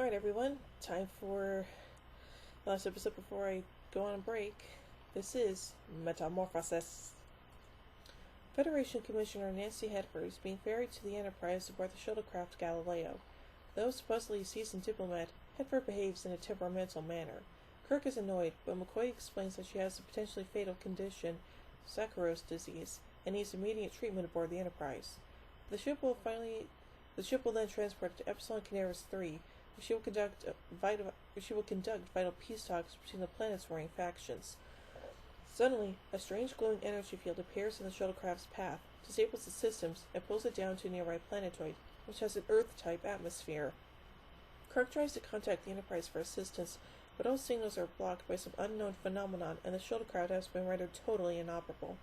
Alright, everyone, time for the last episode before I go on a break. This is Metamorphosis. Federation Commissioner Nancy Hedford is being ferried to the Enterprise aboard the shuttlecraft Galileo. Though supposedly a seasoned diplomat, Hedford behaves in a temperamental manner. Kirk is annoyed, but McCoy explains that she has a potentially fatal condition, Saccharose disease, and needs immediate treatment aboard the Enterprise. The ship will then transport to Epsilon Canaris 3, where she will conduct vital peace talks between the planet's warring factions. Suddenly, a strange glowing energy field appears in the shuttlecraft's path, disables the systems, and pulls it down to a nearby planetoid, which has an Earth-type atmosphere. Kirk tries to contact the Enterprise for assistance, but all signals are blocked by some unknown phenomenon, and the shuttlecraft has been rendered totally inoperable.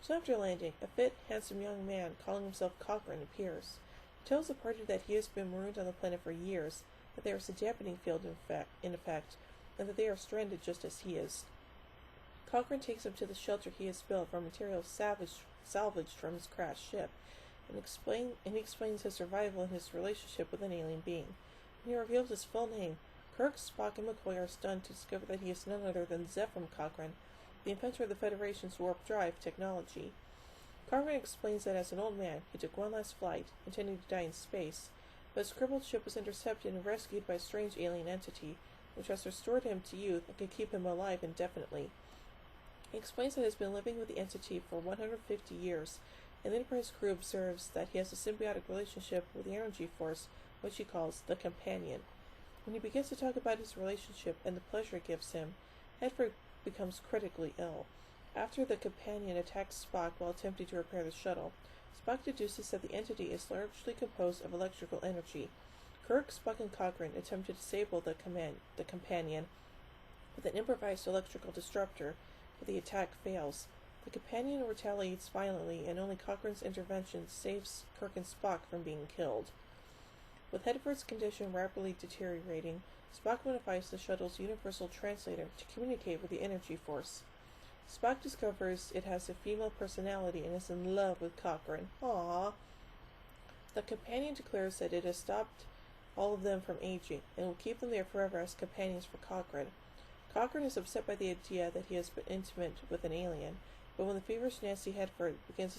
So after landing, a fit, handsome young man calling himself Cochrane appears. He tells the party that he has been marooned on the planet for years, that there is a dampening field in effect, and that they are stranded just as he is. Cochrane takes him to the shelter he has built from materials salvaged from his crashed ship, and he explains his survival and his relationship with an alien being. When he reveals his full name, Kirk, Spock, and McCoy are stunned to discover that he is none other than Zephram Cochrane, the inventor of the Federation's warp drive technology. Cochrane explains that as an old man, he took one last flight, intending to die in space, but his crippled ship was intercepted and rescued by a strange alien entity, which has restored him to youth and can keep him alive indefinitely. He explains that he has been living with the entity for 150 years, and the Enterprise crew observes that he has a symbiotic relationship with the energy force, which he calls the Companion. When he begins to talk about his relationship and the pleasure it gives him, Hedford becomes critically ill. After the Companion attacks Spock while attempting to repair the shuttle, Spock deduces that the entity is largely composed of electrical energy. Kirk, Spock, and Cochrane attempt to disable the Companion with an improvised electrical disruptor, but the attack fails. The Companion retaliates violently, and only Cochrane's intervention saves Kirk and Spock from being killed. With Hedford's condition rapidly deteriorating, Spock modifies the shuttle's universal translator to communicate with the energy force. Spock discovers it has a female personality and is in love with Cochrane. Aww. The Companion declares that it has stopped all of them from aging, and will keep them there forever as companions for Cochrane. Cochrane is upset by the idea that he has been intimate with an alien, but when the feverish Nancy Hedford begins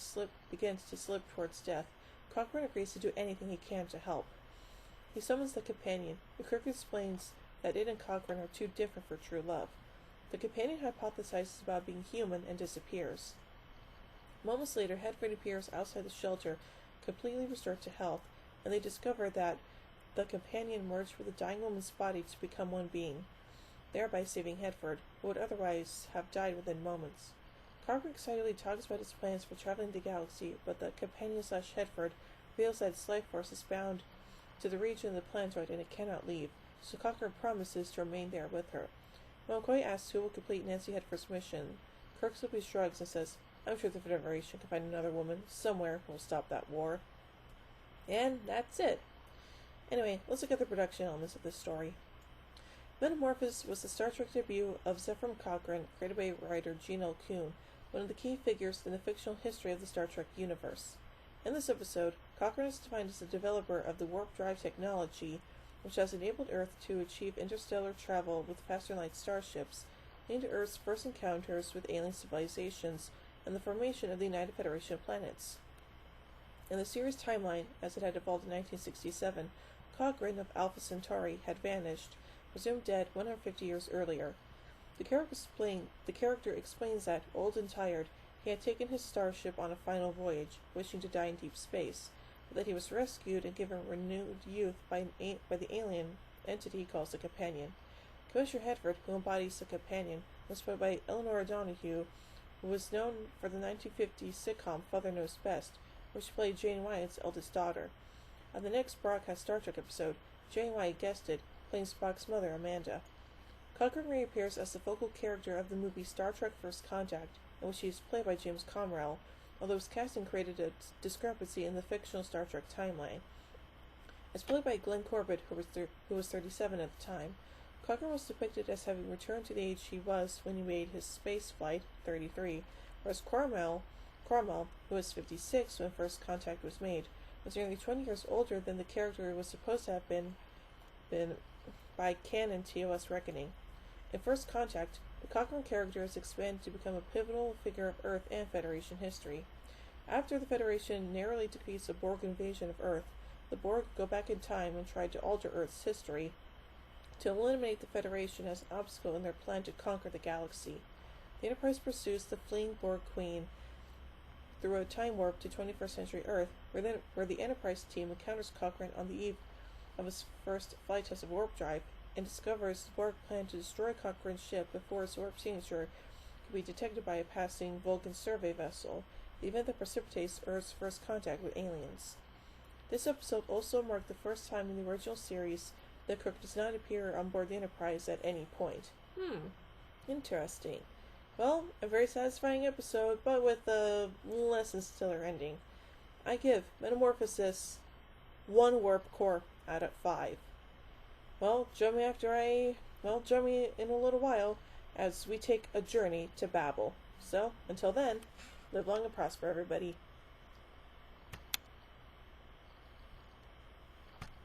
to slip towards death, Cochrane agrees to do anything he can to help. He summons the Companion, but Kirk explains that it and Cochrane are too different for true love. The Companion hypothesizes about being human and disappears. Moments later, Hedford appears outside the shelter, completely restored to health, and they discover that the Companion merged with the dying woman's body to become one being, thereby saving Hedford, who would otherwise have died within moments. Cochrane excitedly talks about his plans for traveling the galaxy, but the Companion/Hedford reveals that its life force is bound to the region of the planetoid and it cannot leave, so Cochrane promises to remain there with her. When McCoy asks who will complete Nancy Hedford's mission, Kirk simply shrugs and says, "I'm sure the Federation can find another woman somewhere who will stop that war." And that's it. Anyway, let's look at the production elements of this story. Metamorphosis was the Star Trek debut of Zephram Cochrane, created by writer Gene L. Kuhn, one of the key figures in the fictional history of the Star Trek universe. In this episode, Cochrane is defined as the developer of the warp drive technology, which has enabled Earth to achieve interstellar travel with faster-than-light starships, leading to Earth's first encounters with alien civilizations and the formation of the United Federation of Planets. In the series timeline, as it had evolved in 1967, Cochrane of Alpha Centauri had vanished, presumed dead 150 years earlier. The character explains that, old and tired, he had taken his starship on a final voyage, wishing to die in deep space, but that he was rescued and given renewed youth by the alien entity he calls the Companion. Commissioner Hedford, who embodies the Companion, was played by Eleanor O'Donoghue, who was known for the 1950s sitcom Father Knows Best, where she played Jane Wyatt's eldest daughter. On the next broadcast Star Trek episode, Jane Wyatt guested, playing Spock's mother, Amanda. Cochrane reappears as the focal character of the movie Star Trek First Contact, in which he is played by James Comrell, although his casting created a discrepancy in the fictional Star Trek timeline. As played by Glenn Corbett, who was 37 at the time, Cochrane was depicted as having returned to the age he was when he made his space flight, 33, whereas Cromwell, who was 56 when First Contact was made, was nearly 20 years older than the character was supposed to have been been by canon TOS reckoning. In First Contact, the Cochrane character is expanded to become a pivotal figure of Earth and Federation history. After the Federation narrowly defeats a Borg invasion of Earth, the Borg go back in time and try to alter Earth's history to eliminate the Federation as an obstacle in their plan to conquer the galaxy. The Enterprise pursues the fleeing Borg Queen through a time warp to 21st century Earth, where the Enterprise team encounters Cochrane on the eve of his first flight test of warp drive, and discovers the Borg plan to destroy Cochrane's ship before its warp signature could be detected by a passing Vulcan survey vessel, the event that precipitates Earth's first contact with aliens. This episode also marked the first time in the original series that Kirk does not appear on board the Enterprise at any point. Interesting. Well, a very satisfying episode, but with a less than stellar ending. I give Metamorphosis 1 warp core out of 5. Well, join me in a little while as we take a journey to Babel. So, until then, live long and prosper, everybody.